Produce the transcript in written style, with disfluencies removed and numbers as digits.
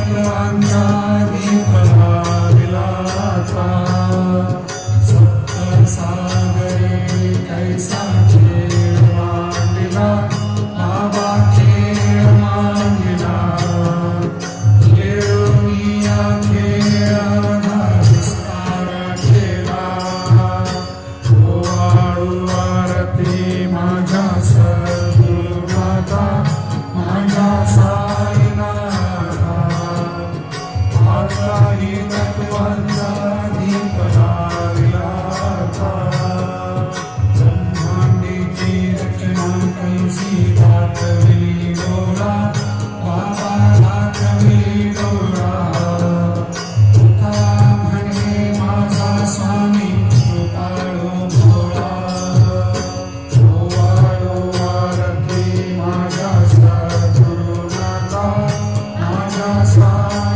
तत्वांचा दीप लाविलाचा सप्त सागरे कैसा खेळ मांडला बाबा खेळ मांडला खेळूनिया खेळाचा विस्तार केला ओवाळू आरती माझ्या सद्गुरुनाथा माझ्या साईनाथा आताही तत्वांचा दीप लाविलाचा ब्रह्मांडीची रचना कैसी दाखविली डोळा बाबा दाखविली डोळा तुका म्हणे माझा स्वामी कृपाळू भोळा ओवाळू आरती माझ्या सद्गुरुनाथा माझ्या स्वामी